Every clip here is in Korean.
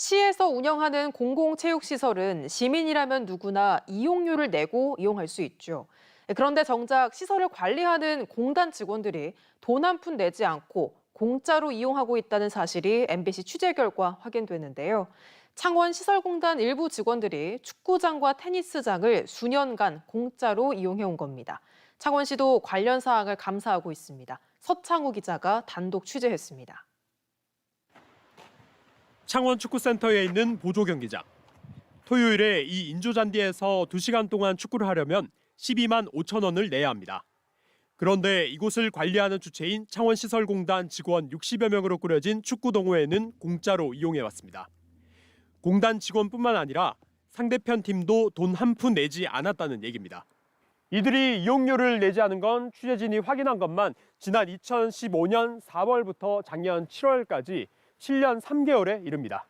시에서 운영하는 공공체육시설은 시민이라면 누구나 이용료를 내고 이용할 수 있죠. 그런데 정작 시설을 관리하는 공단 직원들이 돈 한 푼 내지 않고 공짜로 이용하고 있다는 사실이 MBC 취재 결과 확인됐는데요. 창원시설공단 일부 직원들이 축구장과 테니스장을 수년간 공짜로 이용해온 겁니다. 창원시도 관련 사항을 감사하고 있습니다. 서창우 기자가 단독 취재했습니다. 창원 축구센터에 있는 보조 경기장. 토요일에 이 인조잔디에서 2시간 동안 축구를 하려면 12만 5천 원을 내야 합니다. 그런데 이곳을 관리하는 주체인 창원시설공단 직원 60여 명으로 꾸려진 축구동호회는 공짜로 이용해왔습니다. 공단 직원뿐만 아니라 상대편 팀도 돈 한 푼 내지 않았다는 얘기입니다. 이들이 이용료를 내지 않은 건 취재진이 확인한 것만 지난 2015년 4월부터 작년 7월까지 7년 3개월에 이릅니다.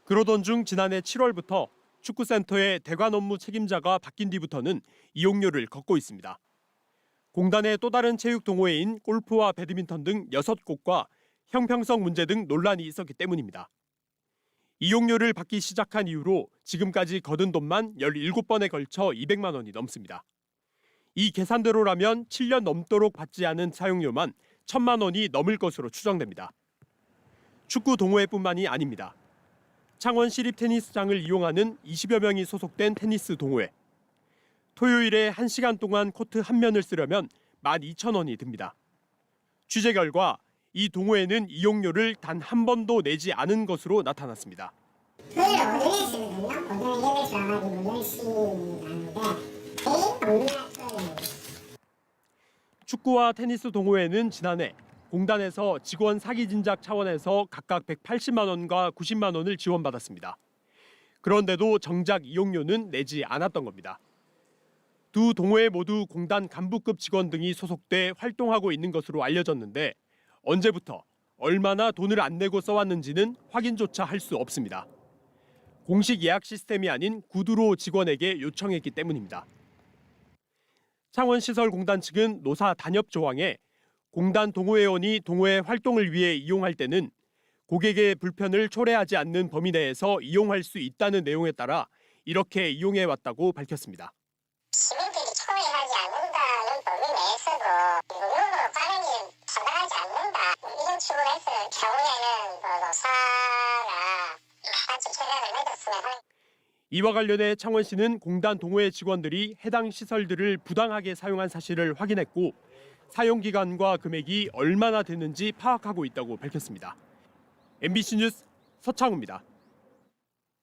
그러던 중 지난해 7월부터 축구센터의 대관 업무 책임자가 바뀐 뒤부터는 이용료를 걷고 있습니다. 공단의 또 다른 체육 동호회인 골프와 배드민턴 등 6곳과 형평성 문제 등 논란이 있었기 때문입니다. 이용료를 받기 시작한 이후로 지금까지 거둔 돈만 17번에 걸쳐 200만 원이 넘습니다. 이 계산대로라면 7년 넘도록 받지 않은 사용료만 1,000만 원이 넘을 것으로 추정됩니다. 축구 동호회뿐만이 아닙니다. 창원 시립 테니스장을 이용하는 20여 명이 소속된 테니스 동호회. 토요일에 1시간 동안 코트 한 면을 쓰려면 12,000원이 듭니다. 취재 결과 이 동호회는 이용료를 단 한 번도 내지 않은 것으로 나타났습니다. 토요일 오전에 쓰거든요. 오전에 8시 와가지고 10시 나는데 제일 없는 날 토요일. 축구와 테니스 동호회는 지난해 공단에서 직원 사기 진작 차원에서 각각 180만 원과 90만 원을 지원받았습니다. 그런데도 정작 이용료는 내지 않았던 겁니다. 두 동호회 모두 공단 간부급 직원 등이 소속돼 활동하고 있는 것으로 알려졌는데 언제부터 얼마나 돈을 안 내고 써왔는지는 확인조차 할 수 없습니다. 공식 예약 시스템이 아닌 구두로 직원에게 요청했기 때문입니다. 창원시설공단 측은 노사 단협 조항에 공단 동호회원이 동호회 활동을 위해 이용할 때는 고객의 불편을 초래하지 않는 범위 내에서 이용할 수 있다는 내용에 따라 이렇게 이용해왔다고 밝혔습니다. 시민들이 초래하지 않는다는 범위 내에서도 무료로 다른 일 받아가지 않는다. 이런 식으로 해서 경우에는 노사가 같이 계약을 맺었으면 하는. 이와 관련해 창원시는 공단 동호회 직원들이 해당 시설들을 부당하게 사용한 사실을 확인했고 사용 기간과 금액이 얼마나 되는지 파악하고 있다고 밝혔습니다. MBC 뉴스 서창우입니다.